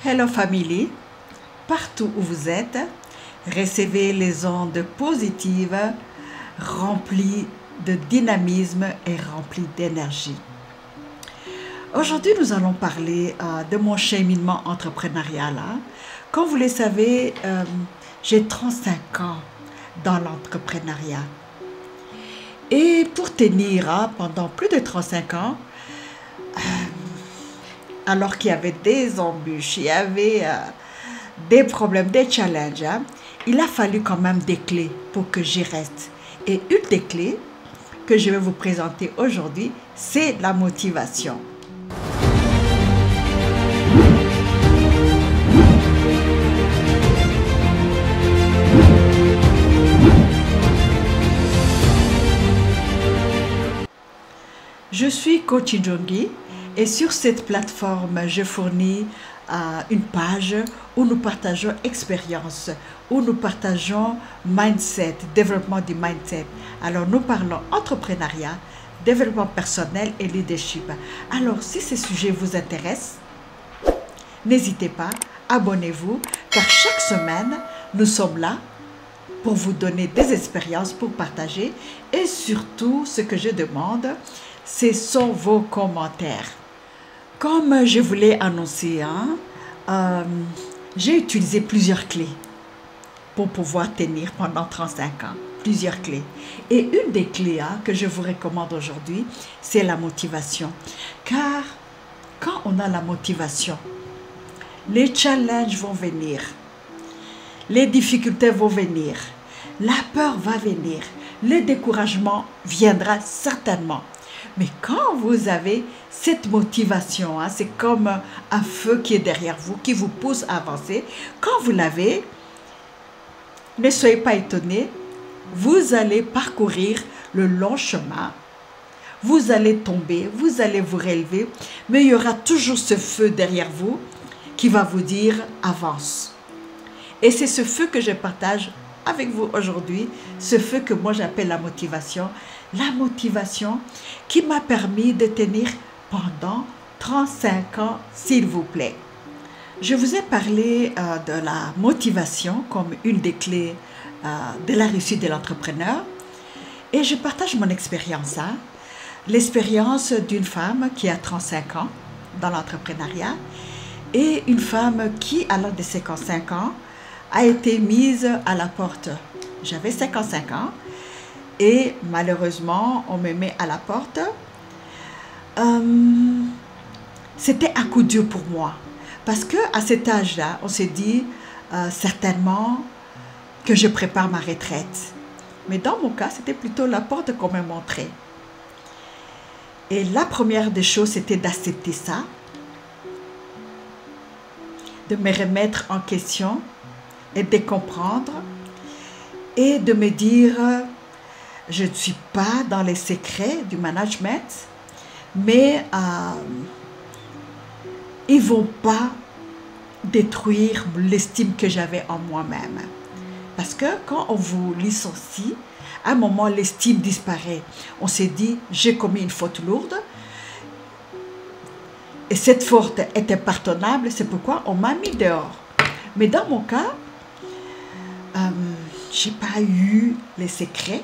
Hello family, partout où vous êtes, recevez les ondes positives remplies de dynamisme et remplies d'énergie. Aujourd'hui, nous allons parler de mon cheminement entrepreneurial. Comme vous le savez, j'ai 35 ans dans l'entrepreneuriat. Et pour tenir pendant plus de 35 ans, alors qu'il y avait des embûches, il y avait des problèmes, des challenges, il a fallu quand même des clés pour que j'y reste. Et une des clés que je vais vous présenter aujourd'hui, c'est la motivation. Je suis Coach Njongi et sur cette plateforme, je fournis une page où nous partageons expérience, où nous partageons mindset, développement du mindset. Alors nous parlons entrepreneuriat, développement personnel et leadership. Alors si ces sujets vous intéressent, n'hésitez pas, abonnez-vous, car chaque semaine, nous sommes là pour vous donner des expériences, pour partager. Et surtout, ce que je demande, ce sont vos commentaires. Comme je vous l'ai annoncé, j'ai utilisé plusieurs clés pour pouvoir tenir pendant 35 ans. Plusieurs clés. Et une des clés que je vous recommande aujourd'hui, c'est la motivation. Car quand on a la motivation, les challenges vont venir, les difficultés vont venir, la peur va venir, le découragement viendra certainement. Mais quand vous avez cette motivation, c'est comme un feu qui est derrière vous, qui vous pousse à avancer. Quand vous l'avez, ne soyez pas étonnés, vous allez parcourir le long chemin, vous allez tomber, vous allez vous relever, mais il y aura toujours ce feu derrière vous qui va vous dire « avance ». Et c'est ce feu que je partage avec vous aujourd'hui, ce feu que moi j'appelle la motivation qui m'a permis de tenir pendant 35 ans, s'il vous plaît. Je vous ai parlé de la motivation comme une des clés de la réussite de l'entrepreneur et je partage mon expérience, l'expérience d'une femme qui a 35 ans dans l'entrepreneuriat et une femme qui, à l'âge de 55 ans, a été mise à la porte. J'avais 55 ans et malheureusement, on me met à la porte. C'était un coup dur pour moi parce qu'à cet âge-là, on s'est dit certainement que je prépare ma retraite. Mais dans mon cas, c'était plutôt la porte qu'on me montrait. Et la première des choses, c'était d'accepter ça, de me remettre en question et de comprendre et de me dire je ne suis pas dans les secrets du management, mais ils ne vont pas détruire l'estime que j'avais en moi-même. Parce que quand on vous licencie, à un moment, l'estime disparaît. On s'est dit, j'ai commis une faute lourde, et cette faute est impardonnable, c'est pourquoi on m'a mis dehors. Mais dans mon cas, je n'ai pas eu les secrets.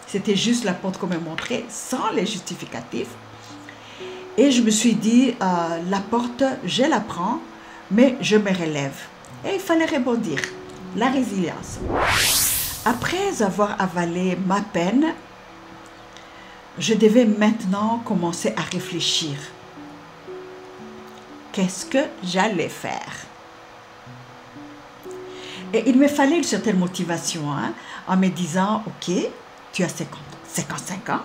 C'était juste la porte qu'on me montrait, sans les justificatifs. Et je me suis dit, la porte, je la prends, mais je me relève. Et il fallait rebondir. La résilience. Après avoir avalé ma peine, je devais maintenant commencer à réfléchir. Qu'est-ce que j'allais faire? Et il me fallait une certaine motivation en me disant, ok, tu as 55 ans,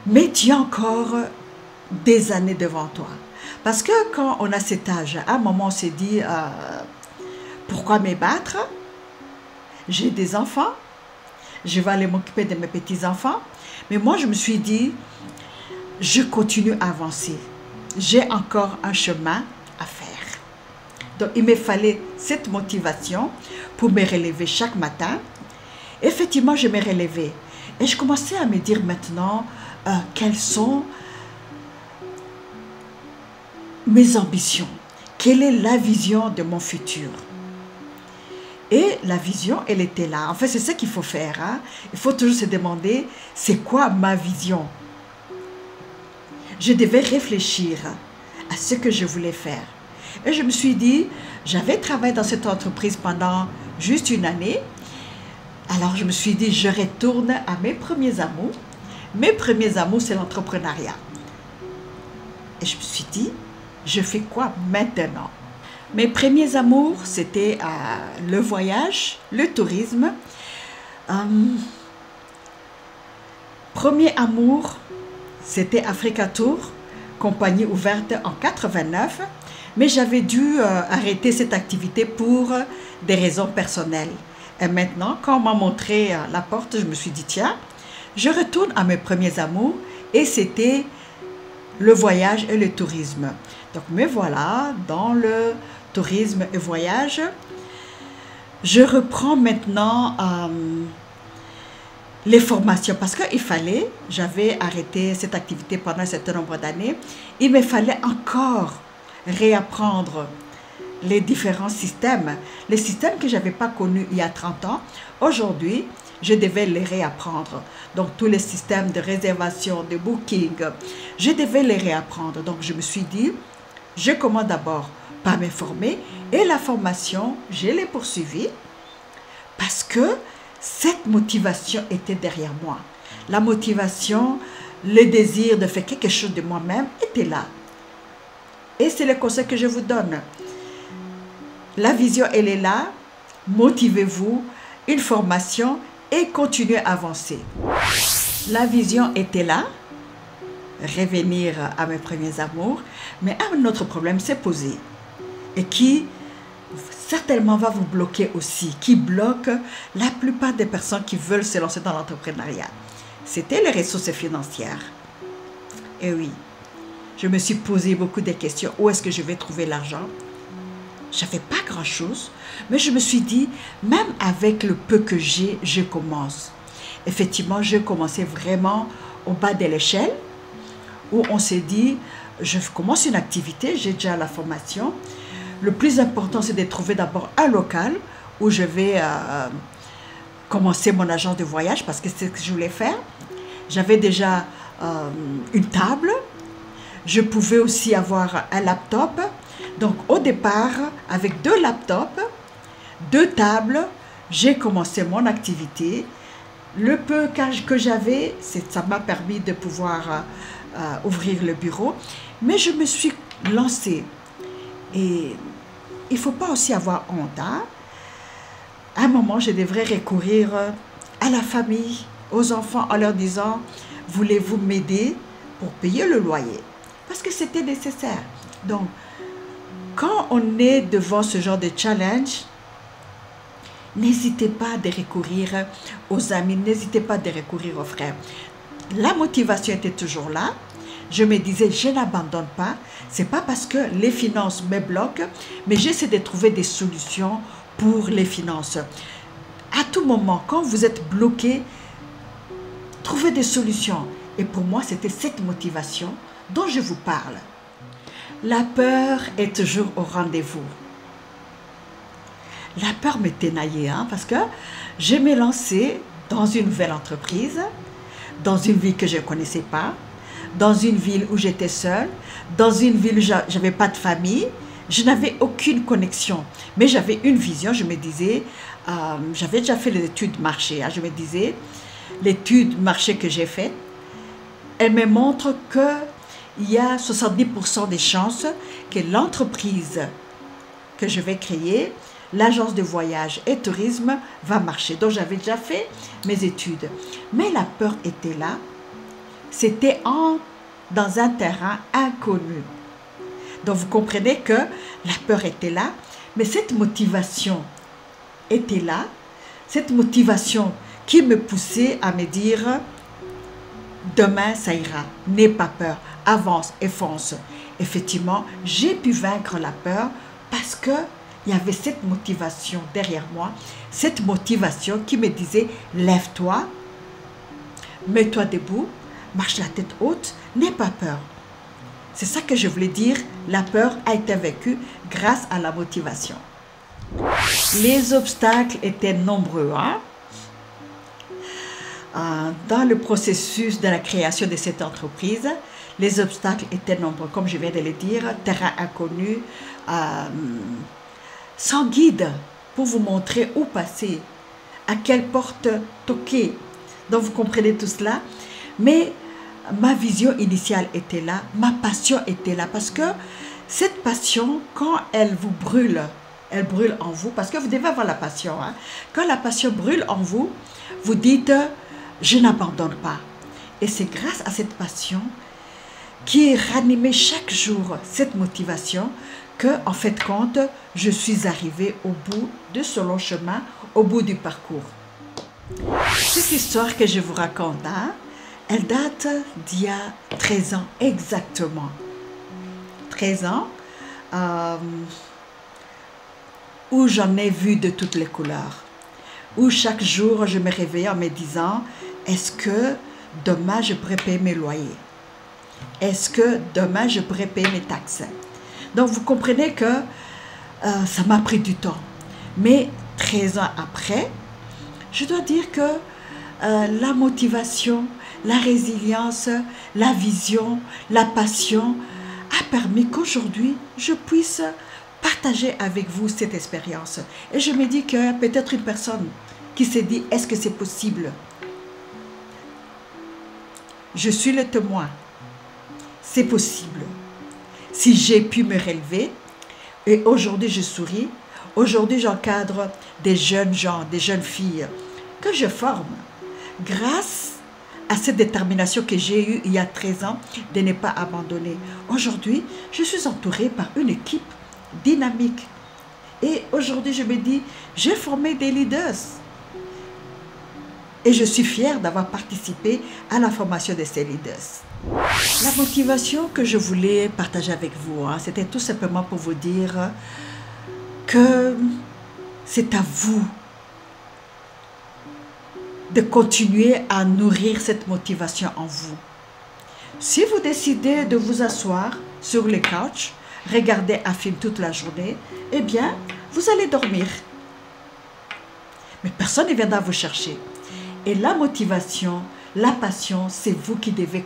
mais tu as encore des années devant toi. Parce que quand on a cet âge, à un moment on s'est dit, pourquoi me battre? J'ai des enfants, je vais aller m'occuper de mes petits-enfants. Mais moi je me suis dit, je continue à avancer. J'ai encore un chemin à faire. Donc il me fallait cette motivation pour me relever chaque matin. Effectivement, je me relevais. Et je commençais à me dire maintenant quelles sont mes ambitions. quelle est la vision de mon futur? Et la vision, elle était là. En fait, c'est ce qu'il faut faire. Hein? Il faut toujours se demander, c'est quoi ma vision? Je devais réfléchir à ce que je voulais faire. Et je me suis dit, j'avais travaillé dans cette entreprise pendant juste une année. Alors, je me suis dit, je retourne à mes premiers amours. Mes premiers amours, c'est l'entrepreneuriat. Et je me suis dit, je fais quoi maintenant? Mes premiers amours, c'était le voyage, le tourisme. Premier amour, c'était Africa Tour, compagnie ouverte en 89. Mais j'avais dû arrêter cette activité pour des raisons personnelles. Et maintenant, quand on m'a montré la porte, je me suis dit, tiens, je retourne à mes premiers amours. Et c'était le voyage et le tourisme. Donc, me voilà dans le tourisme et voyage. Je reprends maintenant les formations parce qu'il fallait, j'avais arrêté cette activité pendant un certain nombre d'années, il me fallait encore réapprendre les différents systèmes. Les systèmes que je n'avais pas connus il y a 30 ans, aujourd'hui, je devais les réapprendre. Donc, tous les systèmes de réservation, de booking, je devais les réapprendre. Donc, je me suis dit, je commence d'abord par me former et la formation, je l'ai poursuivie parce que cette motivation était derrière moi. La motivation, le désir de faire quelque chose de moi-même était là. Et c'est le conseil que je vous donne. La vision, elle est là. Motivez-vous, une formation et continuez à avancer. La vision était là. Revenir à mes premiers amours. Mais un autre problème s'est posé. Et qui certainement va vous bloquer aussi. Qui bloque la plupart des personnes qui veulent se lancer dans l'entrepreneuriat. C'était les ressources financières. Et oui, je me suis posé beaucoup de questions. Où est-ce que je vais trouver l'argent? Je n'avais pas grand-chose, mais je me suis dit, même avec le peu que j'ai, je commence. Effectivement, je commençais vraiment au bas de l'échelle, où on s'est dit, je commence une activité, j'ai déjà la formation. Le plus important, c'est de trouver d'abord un local où je vais commencer mon agence de voyage, parce que c'est ce que je voulais faire. J'avais déjà une table, je pouvais aussi avoir un laptop. Donc, au départ, avec 2 laptops, 2 tables, j'ai commencé mon activité. Le peu que j'avais, ça m'a permis de pouvoir ouvrir le bureau. Mais je me suis lancée. Et il ne faut pas aussi avoir honte. Hein? À un moment, je devrais recourir à la famille, aux enfants, en leur disant, voulez-vous m'aider pour payer le loyer? Parce que c'était nécessaire. Donc, quand on est devant ce genre de challenge, n'hésitez pas de recourir aux amis, n'hésitez pas de recourir aux frères. La motivation était toujours là. Je me disais, je n'abandonne pas. Ce n'est pas parce que les finances me bloquent, mais j'essaie de trouver des solutions pour les finances. À tout moment, quand vous êtes bloqué, trouvez des solutions. Et pour moi, c'était cette motivation dont je vous parle. La peur est toujours au rendez-vous. La peur me tenaillait, hein, parce que je me lançais dans une nouvelle entreprise, dans une ville que je ne connaissais pas, dans une ville où j'étais seule, dans une ville où je n'avais pas de famille, je n'avais aucune connexion. Mais j'avais une vision, je me disais, j'avais déjà fait les études marché, hein, je me disais, l'étude marché que j'ai faite, elle me montre qu'il y a 70% des chances que l'entreprise que je vais créer, l'agence de voyage et tourisme, va marcher. Donc, j'avais déjà fait mes études. Mais la peur était là. C'était dans un terrain inconnu. Donc, vous comprenez que la peur était là. Mais cette motivation était là. Cette motivation qui me poussait à me dire, demain, ça ira. N'aie pas peur. Avance et fonce. Effectivement, j'ai pu vaincre la peur parce que il y avait cette motivation derrière moi, cette motivation qui me disait, lève-toi, mets-toi debout, marche la tête haute, n'aie pas peur. C'est ça que je voulais dire. La peur a été vaincue grâce à la motivation. Les obstacles étaient nombreux. Dans le processus de la création de cette entreprise, les obstacles étaient nombreux. Comme je viens de le dire, terrain inconnu, sans guide pour vous montrer où passer, à quelle porte toquer. Donc vous comprenez tout cela. Mais ma vision initiale était là, ma passion était là. Parce que cette passion, quand elle vous brûle, elle brûle en vous. Parce que vous devez avoir la passion. Quand la passion brûle en vous, vous dites, je n'abandonne pas. Et c'est grâce à cette passion qui ranimait chaque jour cette motivation que, en fait compte, je suis arrivée au bout de ce long chemin, au bout du parcours. Cette histoire que je vous raconte, elle date d'il y a 13 ans exactement. 13 ans où j'en ai vu de toutes les couleurs. Où chaque jour je me réveillais en me disant, est-ce que demain je pourrais payer mes loyers? Est-ce que demain je pourrais payer mes taxes? Donc vous comprenez que ça m'a pris du temps. Mais 13 ans après, je dois dire que la motivation, la résilience, la vision, la passion a permis qu'aujourd'hui je puisse partager avec vous cette expérience. Et je me dis que peut-être une personne qui s'est dit, est-ce que c'est possible? Je suis le témoin. C'est possible. Si j'ai pu me relever, et aujourd'hui je souris, aujourd'hui j'encadre des jeunes gens, des jeunes filles que je forme grâce à cette détermination que j'ai eue il y a 13 ans de ne pas abandonner. Aujourd'hui, je suis entourée par une équipe dynamique. Et aujourd'hui, je me dis, j'ai formé des leaders. Et je suis fière d'avoir participé à la formation de ces leaders. La motivation que je voulais partager avec vous, c'était tout simplement pour vous dire que c'est à vous de continuer à nourrir cette motivation en vous. Si vous décidez de vous asseoir sur le couch, regarder un film toute la journée, eh bien, vous allez dormir. Mais personne ne viendra vous chercher. Et la motivation, la passion, c'est vous qui devez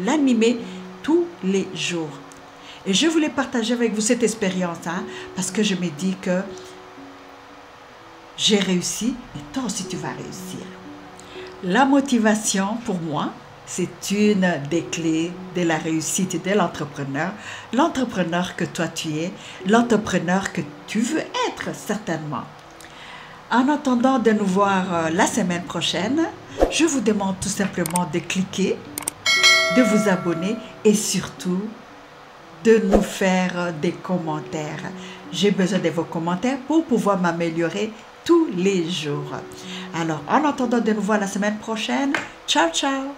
l'animer tous les jours. Et je voulais partager avec vous cette expérience, parce que je me dis que j'ai réussi et toi aussi tu vas réussir. La motivation, pour moi, c'est une des clés de la réussite de l'entrepreneur. L'entrepreneur que toi tu es, l'entrepreneur que tu veux être certainement. En attendant de nous voir la semaine prochaine, je vous demande tout simplement de cliquer, de vous abonner et surtout de nous faire des commentaires. J'ai besoin de vos commentaires pour pouvoir m'améliorer tous les jours. Alors, en attendant de nous voir la semaine prochaine, ciao, ciao!